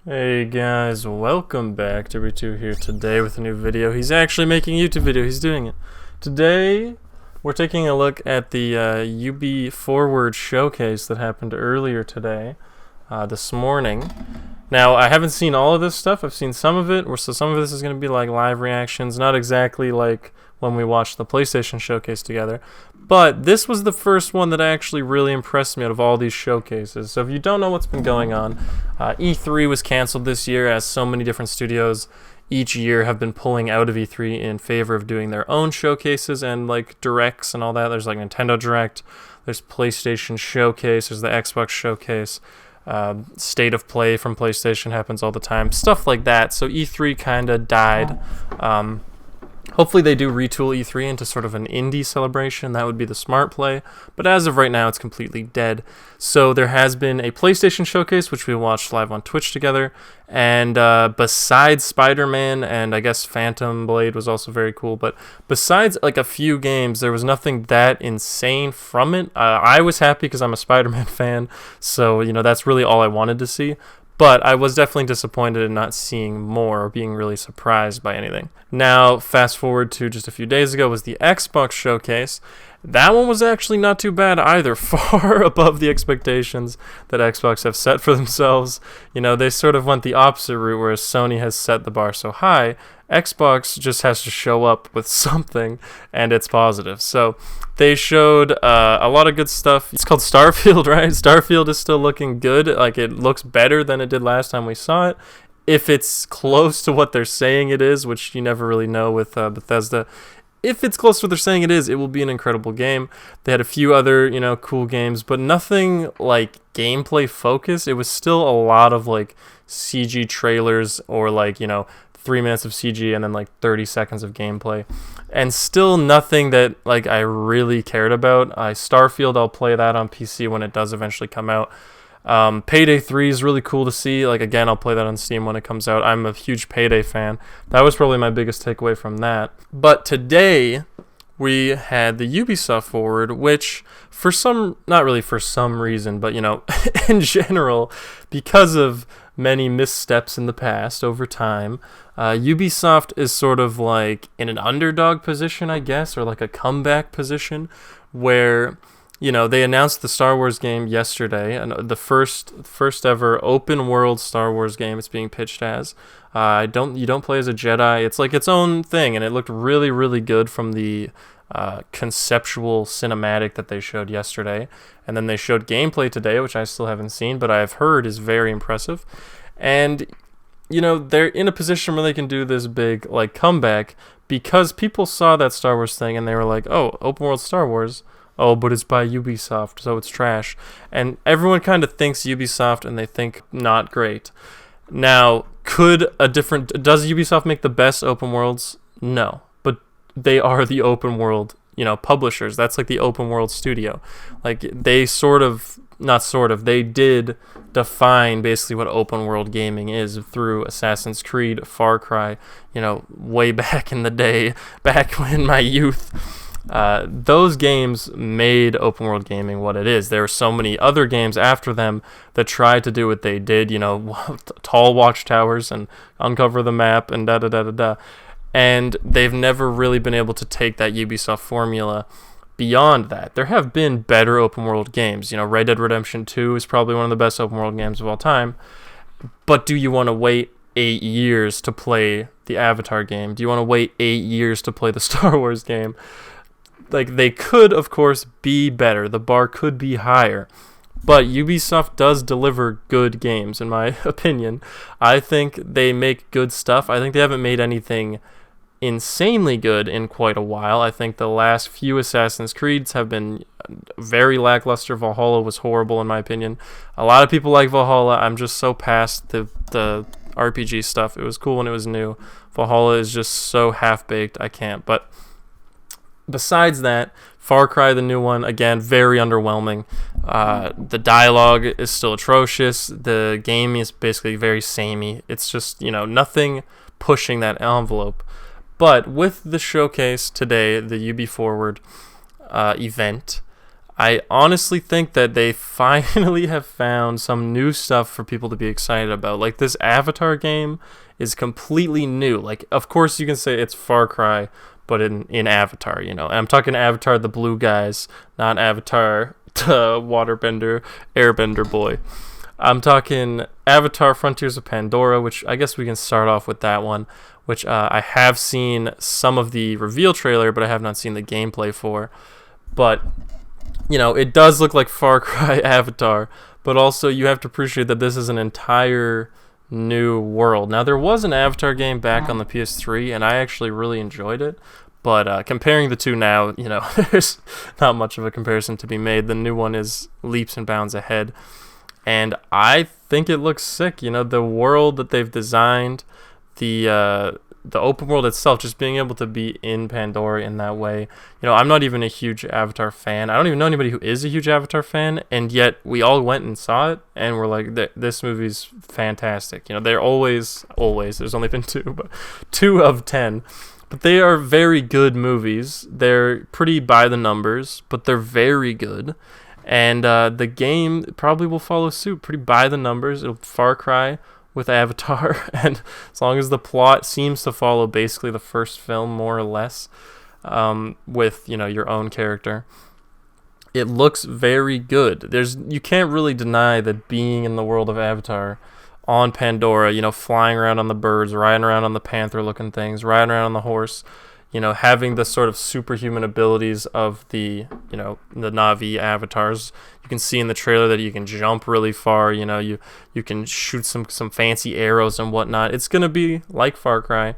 Hey guys, welcome back to Ritu here today with a new video. He's actually making a YouTube video, he's doing it. Today, we're taking a look at the Ubisoft Forward showcase that happened earlier today, this morning. Now, I haven't seen all of this stuff, I've seen some of it, so some of this is going to be like live reactions, not exactly like when we watched the PlayStation showcase together. But this was the first one that actually really impressed me out of all these showcases. So if you don't know what's been going on, E3 was canceled this year as so many different studios each year have been pulling out of E3 in favor of doing their own showcases and like directs and all that. There's like Nintendo Direct, there's PlayStation Showcase, there's the Xbox Showcase. State of Play from PlayStation happens all the time, stuff like that. So E3 kind of died. Hopefully they do retool E3 into sort of an indie celebration. That would be the smart play. But as of right now, it's completely dead. So there has been a PlayStation showcase, which we watched live on Twitch together. And besides Spider-Man and I guess Phantom Blade was also very cool. But besides like a few games, there was nothing that insane from it. I was happy because I'm a Spider-Man fan. So, you know, that's really all I wanted to see. But I was definitely disappointed in not seeing more or being really surprised by anything. Now, fast forward to just a few days ago was the Xbox showcase. That one was actually not too bad either, far above the expectations that Xbox have set for themselves. You know, they sort of went the opposite route, whereas Sony has set the bar so high. Xbox just has to show up with something, and it's positive. So they showed a lot of good stuff. It's called Starfield, right? Starfield is still looking good. Like, it looks better than it did last time we saw it. If it's close to what they're saying it is, which you never really know with Bethesda, if it's close to what they're saying it is, it will be an incredible game. They had a few other, you know, cool games, but nothing like gameplay focused. It was still a lot of like CG trailers or like, you know, 3 minutes of CG and then like 30 seconds of gameplay, and still nothing that like I really cared about. Starfield, I'll play that on PC when it does eventually come out. Payday 3 is really cool to see. Like, again, I'll play that on Steam when it comes out. I'm a huge Payday fan. That was probably my biggest takeaway from that. But today we had the Ubisoft Forward, which for some, not really for some reason, but, you know, in general, because of many missteps in the past over time, Ubisoft is sort of like in an underdog position, I guess, or like a comeback position where, you know, they announced the Star Wars game yesterday, and the first ever open world Star Wars game it's being pitched as. You don't play as a Jedi. It's like its own thing, and it looked really, really good from the conceptual cinematic that they showed yesterday. And then they showed gameplay today, which I still haven't seen, but I've heard is very impressive. And, you know, they're in a position where they can do this big like comeback because people saw that Star Wars thing and they were like, oh, open world Star Wars. Oh, but it's by Ubisoft, so it's trash. And everyone kind of thinks Ubisoft and they think not great. Now, does Ubisoft make the best open worlds? No. But they are the open world, you know, publishers. That's like the open world studio. Like, they they did define basically what open world gaming is through Assassin's Creed, Far Cry, you know, way back in the day, back in my youth. Those games made open world gaming what it is. There are so many other games after them that tried to do what they did, you know, tall watchtowers and uncover the map and da-da-da-da-da. And they've never really been able to take that Ubisoft formula beyond that. There have been better open world games. You know, Red Dead Redemption 2 is probably one of the best open world games of all time. But do you want to wait 8 years to play the Avatar game? Do you want to wait 8 years to play the Star Wars game? Like, they could, of course, be better. The bar could be higher. But Ubisoft does deliver good games, in my opinion. I think they make good stuff. I think they haven't made anything insanely good in quite a while. I think the last few Assassin's Creeds have been very lackluster. Valhalla was horrible, in my opinion. A lot of people like Valhalla. I'm just so past the RPG stuff. It was cool when it was new. Valhalla is just so half-baked. I can't. But besides that, Far Cry, the new one, again, very underwhelming. The dialogue is still atrocious. The game is basically very samey. It's just, you know, nothing pushing that envelope. But with the showcase today, the Ubi Forward event, I honestly think that they finally have found some new stuff for people to be excited about. Like, this Avatar game is completely new. Like, of course you can say it's Far Cry, but in Avatar, you know. And I'm talking Avatar the Blue Guys, not Avatar the Waterbender, Airbender boy. I'm talking Avatar Frontiers of Pandora, which I guess we can start off with that one, which I have seen some of the reveal trailer, but I have not seen the gameplay for. But, you know, it does look like Far Cry Avatar, but also you have to appreciate that this is an entire new world. Now, there was an Avatar game back on the PS3, and I actually really enjoyed it. But comparing the two now, you know, there's not much of a comparison to be made. The new one is leaps and bounds ahead. And I think it looks sick. You know, the world that they've designed, the open world itself, just being able to be in Pandora in that way. You know, I'm not even a huge Avatar fan. I don't even know anybody who is a huge Avatar fan, and yet we all went and saw it, and we're like, this movie's fantastic. You know, they're always, there's only been 2, but 2 of 10. But they are very good movies. They're pretty by the numbers, but they're very good. And the game probably will follow suit, pretty by the numbers. It'll Far Cry with Avatar, and as long as the plot seems to follow basically the first film more or less, with, you know, your own character, it looks very good. You can't really deny that being in the world of Avatar on Pandora, you know, flying around on the birds, riding around on the panther looking things, riding around on the horse, you know, having the sort of superhuman abilities of the, you know, the Na'vi avatars. You can see in the trailer that you can jump really far, you know, you can shoot some fancy arrows and whatnot. It's going to be like Far Cry,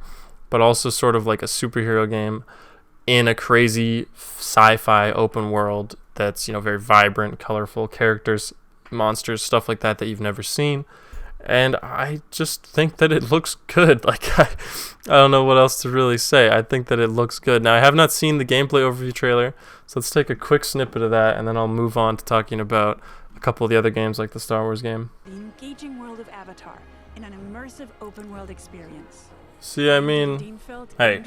but also sort of like a superhero game in a crazy sci-fi open world that's, you know, very vibrant, colorful characters, monsters, stuff like that you've never seen. And I just think that it looks good. Like, I don't know what else to really say. I think that it looks good. Now, I have not seen the gameplay overview trailer, so let's take a quick snippet of that, and then I'll move on to talking about a couple of the other games, like the Star Wars game. The engaging world of Avatar in an immersive open-world experience. See, I mean, hey,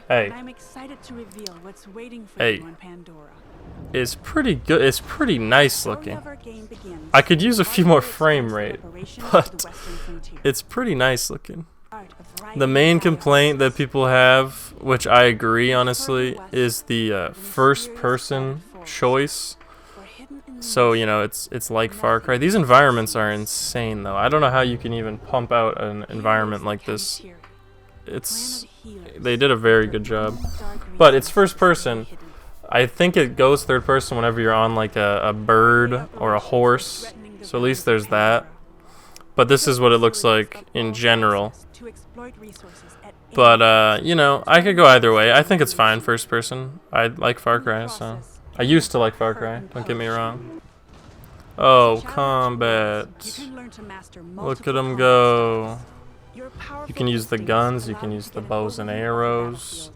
I'm excited to reveal what's waiting for you on Pandora. It's pretty good. It's pretty nice looking. I could use a few more frame rate, but it's pretty nice looking. The main complaint that people have, which I agree honestly, is the first person choice. So, you know, it's like Far Cry. These environments are insane though. I don't know how you can even pump out an environment like this. They did a very good job. But it's first person. I think it goes third person whenever you're on like a bird or a horse, so at least there's that. But this is what it looks like in general. But you know, I could go either way. I think it's fine first person. I like Far Cry, so I used to like Far Cry, don't get me wrong. Oh, combat. Look at them go. You can use the guns, you can use the bows and arrows.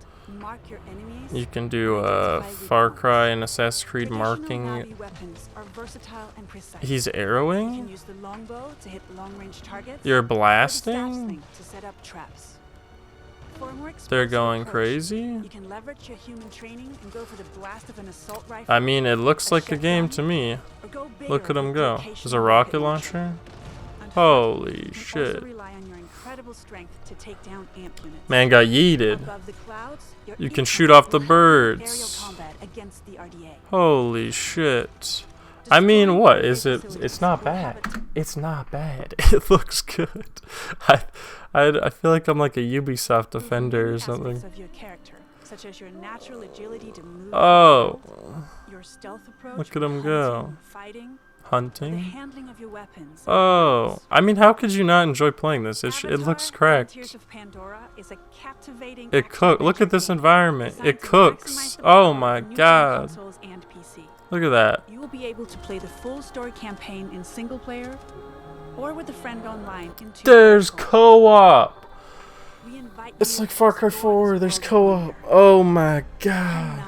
You can do Far Cry and Assassin's Creed marking. He's arrowing? You're blasting? They're going crazy? I mean, it looks like a game to me. Look at him go. There's a rocket launcher? Holy shit. Man got yeeted. You can shoot off the birds. Holy shit. I mean, what is it? It's not bad. It's not bad. It looks good. I feel like I'm like a Ubisoft defender or something. Oh. Look at him go. Hunting. Oh, I mean, how could you not enjoy playing this? It looks cracked. It cooks. Look at this environment. It cooks. Oh my god. Look at that. You will be able to play the full story campaign in single player or with a friend online. There's co-op. It's like Far Cry 4. There's co-op. Oh my god.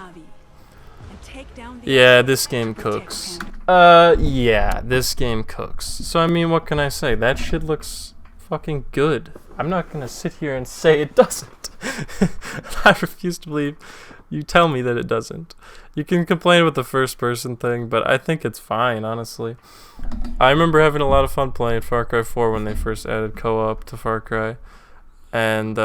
Yeah, this game cooks. Yeah, this game cooks. So I mean, what can I say? That shit looks fucking good. I'm not gonna sit here and say it doesn't. I refuse to believe you tell me that it doesn't. You can complain with the first person thing, but I think it's fine, honestly. I remember having a lot of fun playing Far Cry 4 when they first added co-op to Far Cry. And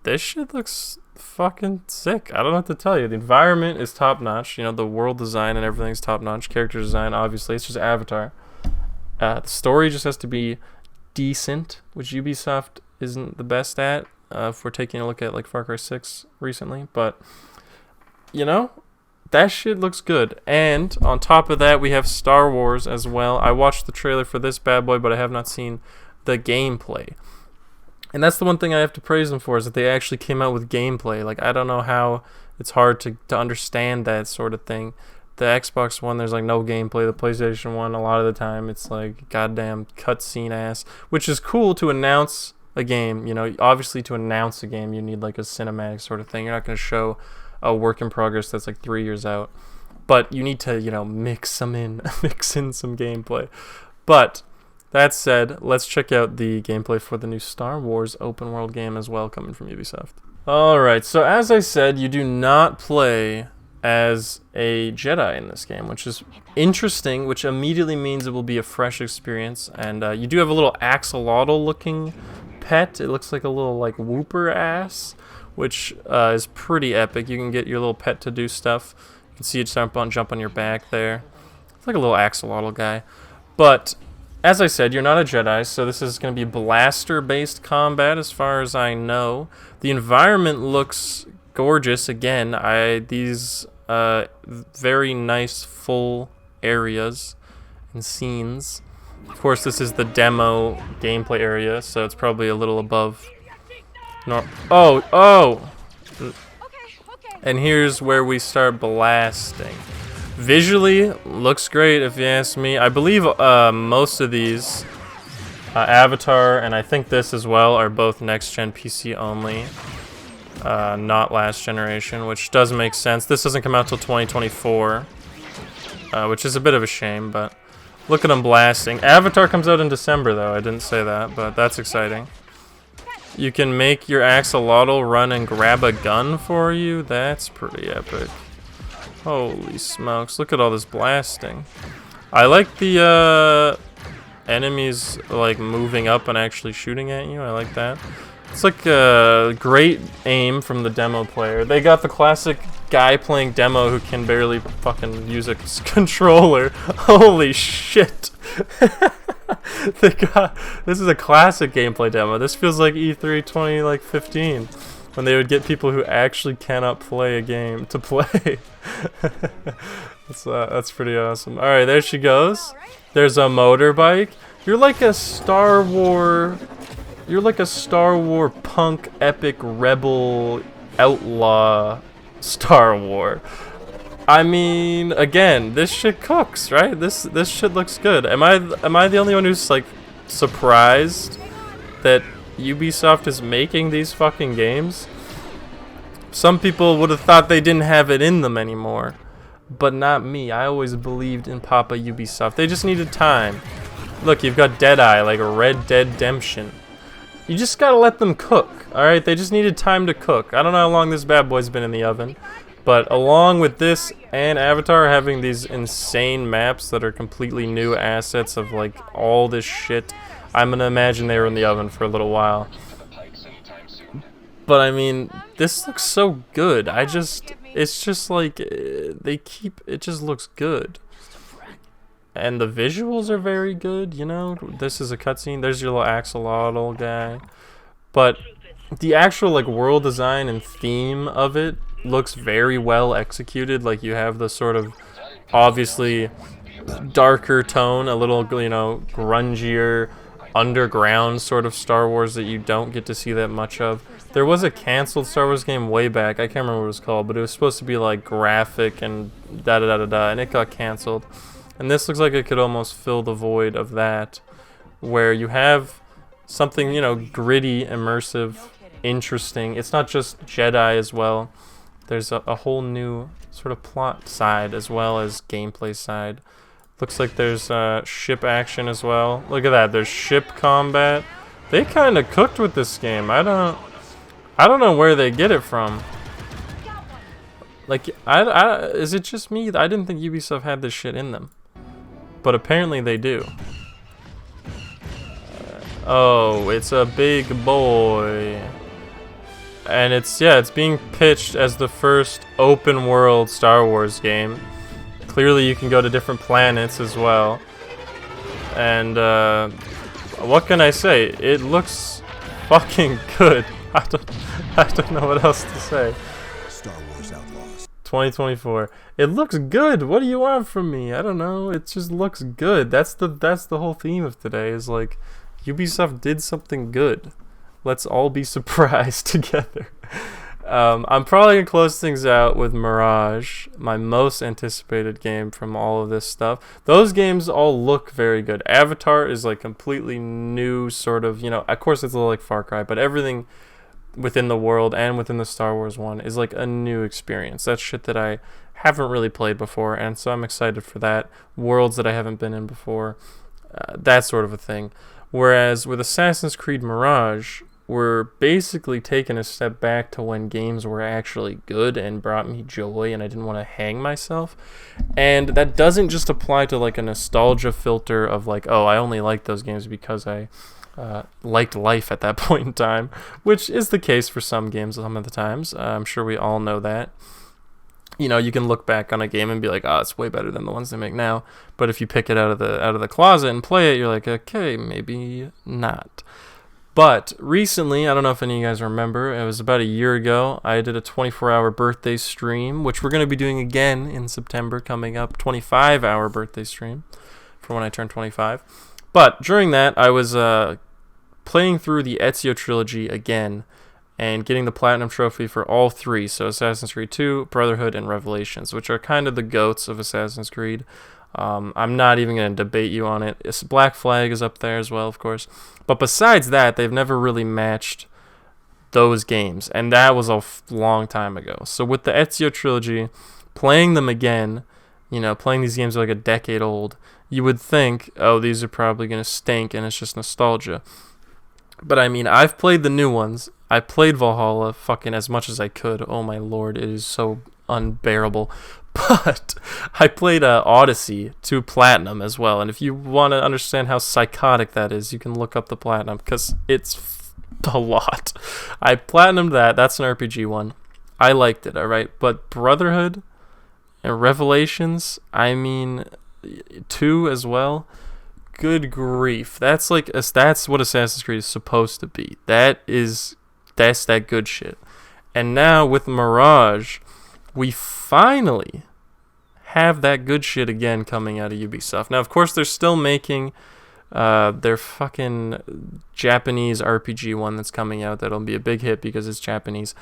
this shit looks fucking sick. I don't know what to tell you. The environment is top notch. You know, the world design and everything's top notch. Character design, obviously, it's just Avatar. The story just has to be decent, which Ubisoft isn't the best at. If we're taking a look at like Far Cry 6 recently, but you know, that shit looks good. And on top of that, we have Star Wars as well. I watched the trailer for this bad boy, but I have not seen the gameplay. And that's the one thing I have to praise them for, is that they actually came out with gameplay. Like, I don't know how it's hard to understand that sort of thing. The Xbox One, there's like no gameplay. The PlayStation One, a lot of the time, it's like goddamn cutscene ass, which is cool to announce a game. You know, obviously to announce a game, you need like a cinematic sort of thing. You're not going to show a work in progress that's like 3 years out, but you need to, you know, mix in some gameplay. But that said, let's check out the gameplay for the new Star Wars open world game as well, coming from Ubisoft. Alright, so as I said, you do not play as a Jedi in this game, which is interesting, which immediately means it will be a fresh experience. And you do have a little axolotl looking pet. It looks like a little like whooper ass, which is pretty epic. You can get your little pet to do stuff. You can see it jump on your back there. It's like a little axolotl guy. But as I said, you're not a Jedi, so this is going to be blaster-based combat as far as I know. The environment looks gorgeous. Again, these very nice full areas and scenes. Of course, this is the demo gameplay area, so it's probably a little above. Oh! And here's where we start blasting. Visually, looks great if you ask me. I believe most of these, Avatar and I think this as well, are both next-gen PC only, not last generation, which does make sense. This doesn't come out till 2024, which is a bit of a shame, but look at them blasting. Avatar comes out in December, though. I didn't say that, but that's exciting. You can make your axolotl run and grab a gun for you. That's pretty epic. Holy smokes, look at all this blasting. I like the enemies like moving up and actually shooting at you. I like that. It's like a great aim from the demo player. They got the classic guy playing demo who can barely fucking use a controller. Holy shit. This is a classic gameplay demo. This feels like E3 2015. When they would get people who actually cannot play a game to play. That's pretty awesome. Alright, there she goes. There's a motorbike. You're like a Star Wars punk epic rebel outlaw Star Wars. I mean, again, this shit cooks, right? This shit looks good. Am I the only one who's like surprised that Ubisoft is making these fucking games? Some people would have thought they didn't have it in them anymore, but not me. I always believed in Papa Ubisoft. They just needed time. Look, you've got Deadeye, like a Red Dead Redemption. You just gotta let them cook, alright? They just needed time to cook. I don't know how long this bad boy's been in the oven, but along with this and Avatar having these insane maps that are completely new assets of like all this shit, I'm gonna imagine they were in the oven for a little while. But I mean, this looks so good. It's just like, it just looks good. And the visuals are very good, you know? This is a cutscene. There's your little axolotl guy. But the actual like world design and theme of it looks very well executed. Like, you have the sort of obviously darker tone, a little, you know, grungier, underground sort of Star Wars that you don't get to see that much of. There was a canceled Star Wars game way back. I can't remember what it was called, but it was supposed to be like graphic and da-da-da-da-da, and it got canceled. And this looks like it could almost fill the void of that, where you have something, you know, gritty, immersive, interesting. It's not just Jedi as well. There's a whole new sort of plot side as well as gameplay side. Looks like there's ship action as well. Look at that. There's ship combat. They kind of cooked with this game. I don't know where they get it from. Like, is it just me? I didn't think Ubisoft had this shit in them, but apparently they do. Oh, it's a big boy. And it's being pitched as the first open world Star Wars game. Clearly you can go to different planets as well. And what can I say? It looks fucking good. I don't know what else to say. Star Wars Outlaws 2024. It looks good. What do you want from me? I don't know. It just looks good. That's the whole theme of today, is like Ubisoft did something good. Let's all be surprised together. I'm probably going to close things out with Mirage, my most anticipated game from all of this stuff. Those games all look very good. Avatar is like completely new sort of, of course it's a little like Far Cry, but everything within the world and within the Star Wars one is like a new experience. That's shit that I haven't really played before, and so I'm excited for that. Worlds that I haven't been in before, that sort of a thing. Whereas with Assassin's Creed Mirage, we're basically taking a step back to when games were actually good and brought me joy and I didn't want to hang myself. And that doesn't just apply to like a nostalgia filter of like, oh, I only like those games because I liked life at that point in time, which is the case for some games some of the times. I'm sure we all know that. You can look back on a game and be like, oh, it's way better than the ones they make now. But if you pick it out of the closet and play it, you're like, okay, maybe not. But recently, I don't know if any of you guys remember, it was about a year ago, I did a 24-hour birthday stream, which we're going to be doing again in September coming up, 25-hour birthday stream for when I turn 25. But during that, I was playing through the Ezio trilogy again and getting the Platinum Trophy for all three, so Assassin's Creed 2, Brotherhood, and Revelations, which are kind of the goats of Assassin's Creed. I'm not even going to debate you on it. Black Flag is up there as well, of course. But besides that, they've never really matched those games, and that was a long time ago. So with the Ezio trilogy, playing them again, playing these games are like a decade old, you would think, oh, these are probably going to stink, and it's just nostalgia. But I mean, I've played the new ones. I played Valhalla fucking as much as I could. Oh my lord, it is so unbearable. But I played Odyssey to Platinum as well, and if you want to understand how psychotic that is, you can look up the Platinum, because it's a lot. I Platinumed that. That's an RPG one. I liked it, alright? But Brotherhood and Revelations, I mean, 2 as well, good grief. That's what Assassin's Creed is supposed to be. That's that good shit. And now with Mirage, we finally have that good shit again coming out of Ubisoft. Now, of course, they're still making their fucking Japanese RPG one that's coming out that'll be a big hit because it's Japanese.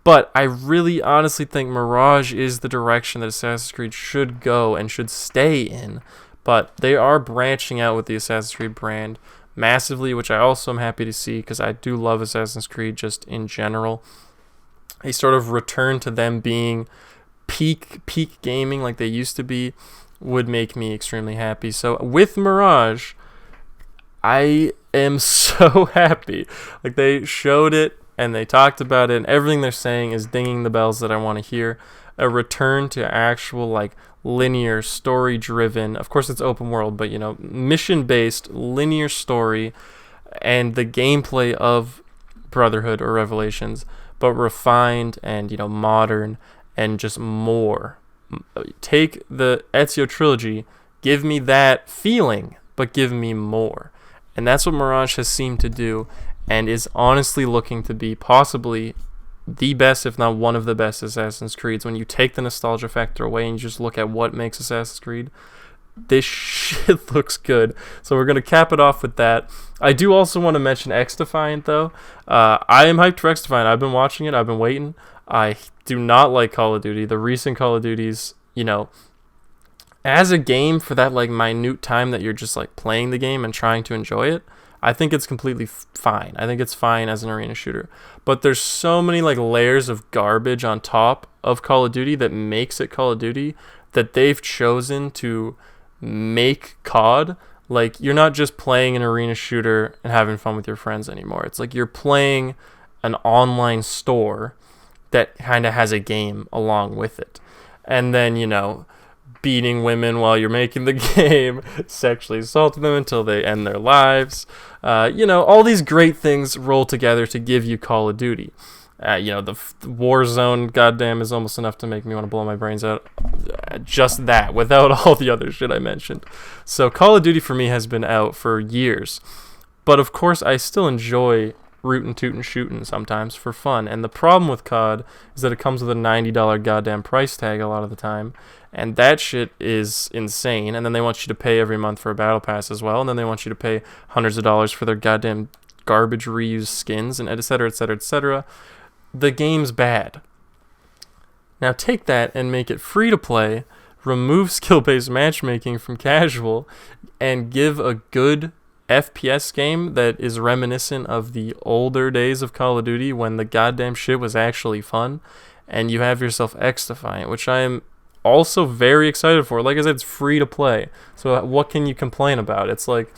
But I really honestly think Mirage is the direction that Assassin's Creed should go and should stay in. But they are branching out with the Assassin's Creed brand massively, which I also am happy to see because I do love Assassin's Creed just in general. A sort of return to them being peak gaming like they used to be would make me extremely happy. So with Mirage, I am so happy. Like, they showed it and they talked about it, and everything they're saying is dinging the bells that I want to hear. A return to actual like linear story driven, of course it's open world, but mission based linear story, and the gameplay of Brotherhood or Revelations, but refined and modern and just more. Take the Ezio trilogy, give me that feeling, but give me more. And that's what Mirage has seemed to do, and is honestly looking to be possibly the best, if not one of the best Assassin's Creeds. When you take the nostalgia factor away and you just look at what makes Assassin's Creed, this shit looks good. So we're going to cap it off with that. I do also want to mention xDefiant, though. I am hyped for xDefiant. I've been watching it. I've been waiting. I do not like Call of Duty. The recent Call of Duties, as a game for that like minute time that you're just like playing the game and trying to enjoy it, I think it's completely fine. I think it's fine as an arena shooter. But there's so many like layers of garbage on top of Call of Duty that makes it Call of Duty, that they've chosen to make COD Like, you're not just playing an arena shooter and having fun with your friends anymore. It's like you're playing an online store that kind of has a game along with it. And then, you know, beating women while you're making the game, sexually assaulting them until they end their lives. You know, all these great things roll together to give you Call of Duty. You know, the Warzone, goddamn, is almost enough to make me want to blow my brains out. Just that, without all the other shit I mentioned. So Call of Duty for me has been out for years. But of course, I still enjoy rootin' tootin' shootin' sometimes for fun. And the problem with COD is that it comes with a $90 goddamn price tag a lot of the time. And that shit is insane. And then they want you to pay every month for a battle pass as well. And then they want you to pay hundreds of dollars for their goddamn garbage reused skins and etc, etc, etc. The game's bad. Now take that and make it free to play, remove skill-based matchmaking from casual, and give a good FPS game that is reminiscent of the older days of Call of Duty when the goddamn shit was actually fun, and you have yourself xDefiant, which I am also very excited for. Like I said, it's free to play, so what can you complain about? It's like,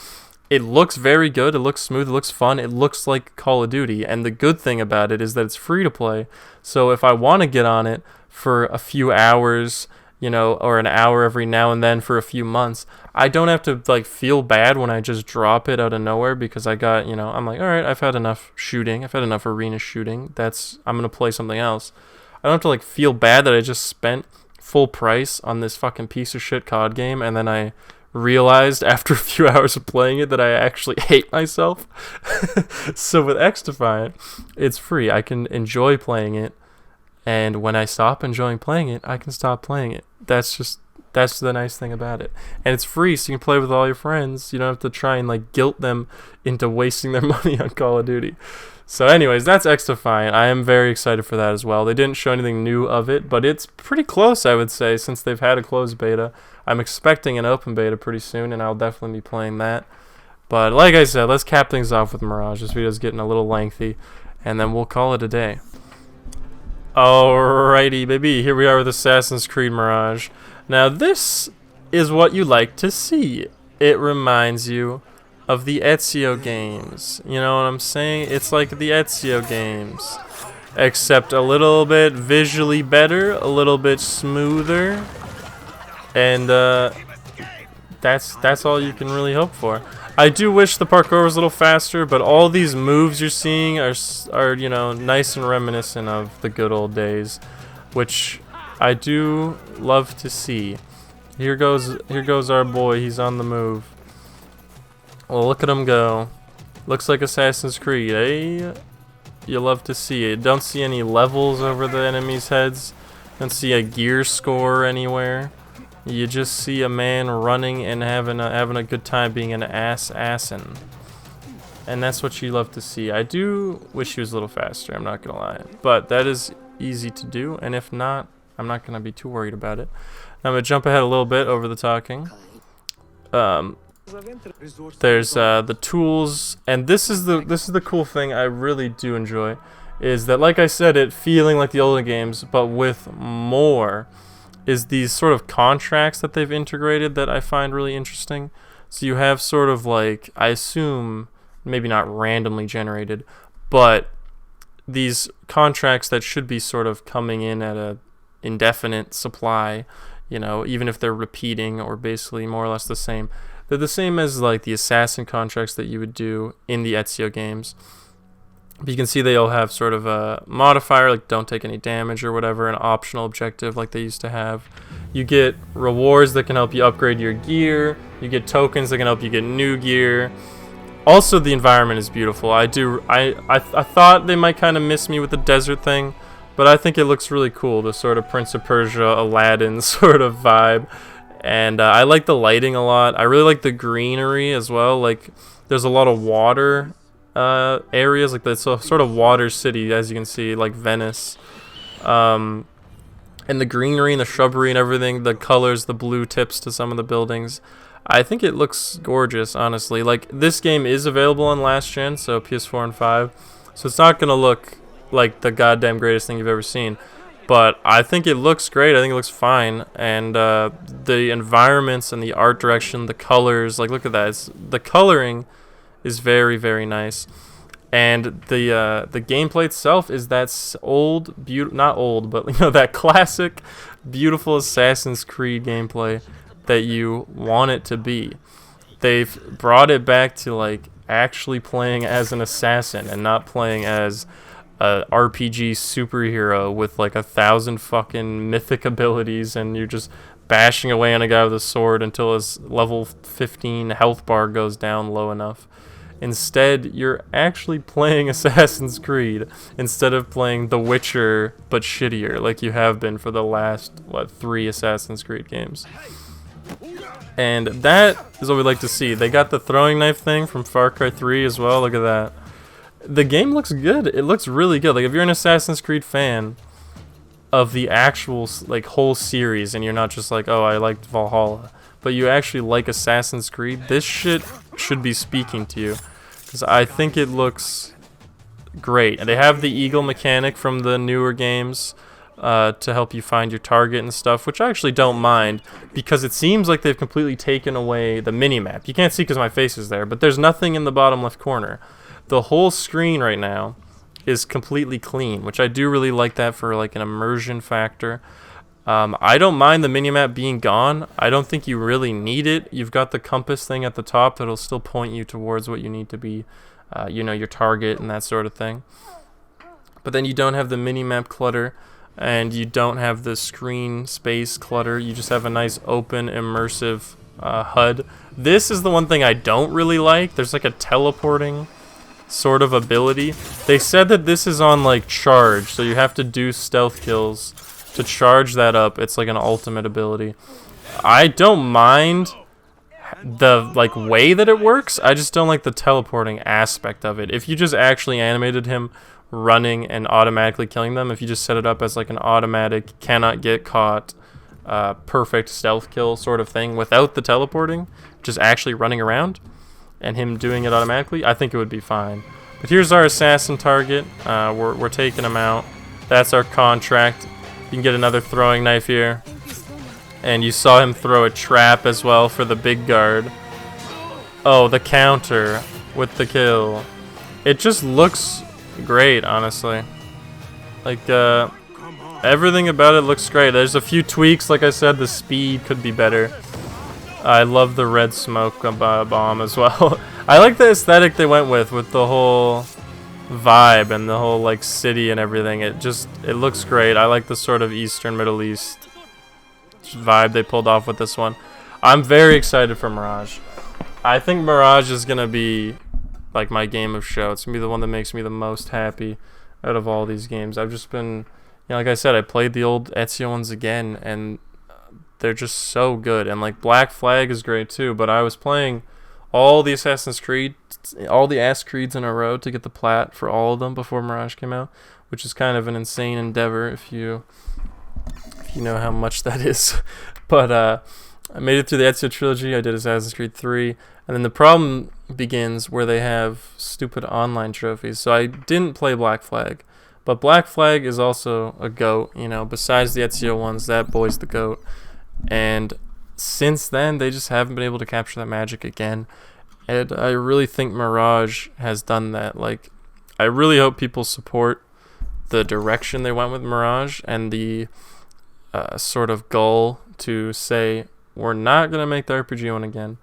it looks very good, it looks smooth, it looks fun, it looks like Call of Duty, and the good thing about it is that it's free to play, so if I want to get on it for a few hours, you know, or an hour every now and then for a few months, I don't have to, like, feel bad when I just drop it out of nowhere because I got, you know, I'm like, alright, I've had enough shooting, I've had enough arena shooting, I'm gonna play something else. I don't have to, like, feel bad that I just spent full price on this fucking piece of shit COD game, and then I realized after a few hours of playing it that I actually hate myself. So with xDefiant, it's free. I can enjoy playing it, and when I stop enjoying playing it, I can stop playing it. That's the nice thing about it. And it's free, so you can play with all your friends. You don't have to try and like guilt them into wasting their money on Call of Duty. So anyways, that's xDefiant. I am very excited for that as well. They didn't show anything new of it, but it's pretty close, I would say, since they've had a closed beta. I'm expecting an open beta pretty soon, and I'll definitely be playing that. But like I said, let's cap things off with Mirage. This video's getting a little lengthy, and then we'll call it a day. Alrighty, baby. Here we are with Assassin's Creed Mirage. Now, this is what you like to see. It reminds you of the Ezio games. You know what I'm saying? It's like the Ezio games, except a little bit visually better, a little bit smoother, and that's all you can really hope for. I do wish the parkour was a little faster, but all these moves you're seeing are you know, nice and reminiscent of the good old days, which I do love to see. Here goes our boy. He's on the move. Well, look at him go. Looks like Assassin's Creed, eh? You love to see it. Don't see any levels over the enemies' heads. Don't see a gear score anywhere. You just see a man running and having a good time being an assassin. And that's what you love to see. I do wish he was a little faster, I'm not gonna lie. But that is easy to do, and if not, I'm not gonna be too worried about it. Now I'm gonna jump ahead a little bit over the talking. There's the tools, and this is the cool thing I really do enjoy, is that, like I said, it feeling like the older games, but with more, is these sort of contracts that they've integrated that I find really interesting. So you have sort of like, I assume, maybe not randomly generated, but these contracts that should be sort of coming in at a indefinite supply, you know, even if they're repeating or basically more or less the same. They're the same as like the assassin contracts that you would do in the Ezio games. But you can see they all have sort of a modifier, like don't take any damage or whatever, an optional objective like they used to have. You get rewards that can help you upgrade your gear. You get tokens that can help you get new gear. Also, the environment is beautiful. I thought they might kind of miss me with the desert thing, but I think it looks really cool, the sort of Prince of Persia, Aladdin sort of vibe. And I like the lighting a lot. I really like the greenery as well. Like, there's a lot of water areas, like it's a sort of water city, as you can see, like Venice. And the greenery and the shrubbery and everything, the colors, the blue tips to some of the buildings. I think it looks gorgeous, honestly. Like, this game is available on last gen, so PS4 and 5. So it's not going to look like the goddamn greatest thing you've ever seen. But I think it looks great. I think it looks fine. And the environments and the art direction, the colors, like look at that. The coloring is very, very nice. And the gameplay itself is that old, not old, but that classic, beautiful Assassin's Creed gameplay that you want it to be. They've brought it back to like actually playing as an assassin and not playing as a RPG superhero with like 1,000 fucking mythic abilities, and you're just bashing away on a guy with a sword until his level 15 health bar goes down low enough. Instead, you're actually playing Assassin's Creed instead of playing The Witcher, but shittier, like you have been for the last, 3 Assassin's Creed games. And that is what we like to see. They got the throwing knife thing from Far Cry 3 as well. Look at that. The game looks good. It looks really good. Like, if you're an Assassin's Creed fan of the actual, like, whole series, and you're not just like, oh, I liked Valhalla, but you actually like Assassin's Creed, this shit should be speaking to you, because I think it looks great. And they have the eagle mechanic from the newer games to help you find your target and stuff, which I actually don't mind, because it seems like they've completely taken away the mini-map. You can't see because my face is there, but there's nothing in the bottom left corner. The whole screen right now is completely clean, which I do really like that for like an immersion factor. I don't mind the minimap being gone. I don't think you really need it. You've got the compass thing at the top that'll still point you towards what you need to be, your target and that sort of thing. But then you don't have the minimap clutter, and you don't have the screen space clutter. You just have a nice open immersive HUD. This is the one thing I don't really like. There's like a teleporting sort of ability. They said that this is on like charge, so you have to do stealth kills to charge that up. It's like an ultimate ability. I don't mind the like way that it works. I just don't like the teleporting aspect of it. If you just actually animated him running and automatically killing them, if you just set it up as like an automatic, cannot get caught, perfect stealth kill sort of thing without the teleporting, just actually running around and him doing it automatically, I think it would be fine. But here's our assassin target. We're taking him out. That's our contract. You can get another throwing knife here. And you saw him throw a trap as well for the big guard. Oh, the counter with the kill. It just looks great, honestly. Like, everything about it looks great. There's a few tweaks. Like I said, the speed could be better. I love the red smoke bomb as well. I like the aesthetic they went with the whole vibe and the whole like city and everything. It looks great. I like the sort of Eastern Middle East vibe they pulled off with this one. I'm very excited for Mirage. I think Mirage is gonna be like my game of show. It's gonna be the one that makes me the most happy out of all these games. I've just been, like I said, I played the old Ezio ones again, and they're just so good. And like Black Flag is great too, but I was playing all the Assassin's Creed, all the Ass Creeds in a row to get the plat for all of them before Mirage came out, which is kind of an insane endeavor if you know how much that is. But I made it through the Ezio trilogy. I did Assassin's Creed 3, and then the problem begins where they have stupid online trophies. So I didn't play Black Flag, but Black Flag is also a GOAT. Besides the Ezio ones, that boy's the GOAT. And since then, they just haven't been able to capture that magic again. And I really think Mirage has done that. Like, I really hope people support the direction they went with Mirage and the sort of goal to say, we're not going to make the RPG one again.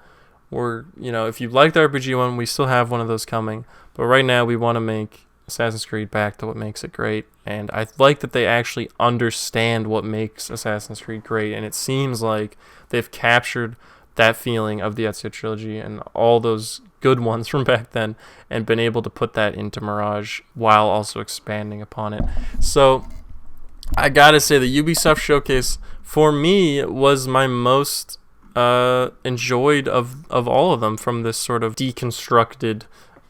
If you like the RPG one, we still have one of those coming. But right now, we want to make Assassin's Creed back to what makes it great. And I like that they actually understand what makes Assassin's Creed great. And it seems like they've captured that feeling of the Ezio trilogy and all those good ones from back then and been able to put that into Mirage while also expanding upon it. So I gotta say, the Ubisoft showcase for me was my most enjoyed of all of them from this sort of deconstructed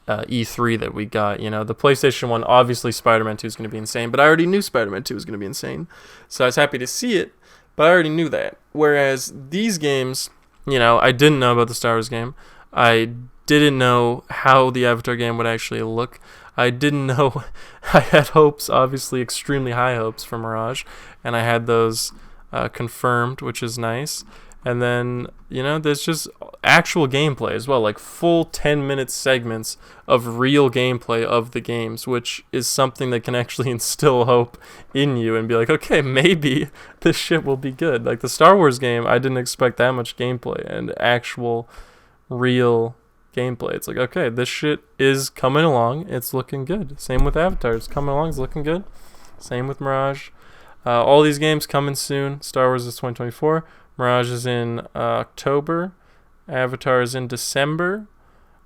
E3 that we got. The PlayStation 1, obviously Spider-Man 2 is going to be insane, but I already knew Spider-Man 2 was going to be insane, so I was happy to see it, but I already knew that. Whereas these games, I didn't know about the Star Wars game. I didn't know how the Avatar game would actually look. I didn't know. I had hopes, obviously extremely high hopes for Mirage, and I had those confirmed, which is nice. And then, there's just actual gameplay as well, like full 10-minute segments of real gameplay of the games, which is something that can actually instill hope in you and be like, okay, maybe this shit will be good. Like the Star Wars game, I didn't expect that much gameplay and actual real gameplay. It's like, okay, this shit is coming along. It's looking good. Same with Avatar. It's coming along. It's looking good. Same with Mirage. All these games coming soon. Star Wars is 2024. Mirage is in October. Avatar is in December.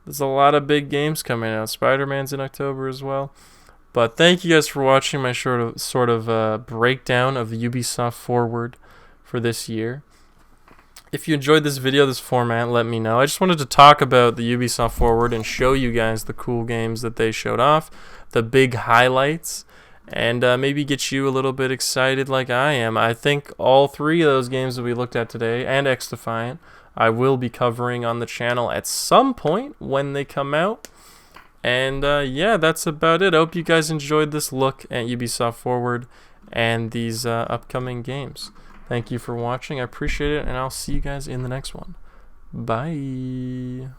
There's a lot of big games coming out. Spider-Man's in October as well. But thank you guys for watching my sort of breakdown of Ubisoft Forward for this year. If you enjoyed this video, this format, let me know. I just wanted to talk about the Ubisoft Forward and show you guys the cool games that they showed off, the big highlights, and maybe get you a little bit excited like I am. I think all three of those games that we looked at today, and xDefiant, I will be covering on the channel at some point when they come out. And yeah, that's about it. I hope you guys enjoyed this look at Ubisoft Forward and these upcoming games. Thank you for watching. I appreciate it, and I'll see you guys in the next one. Bye.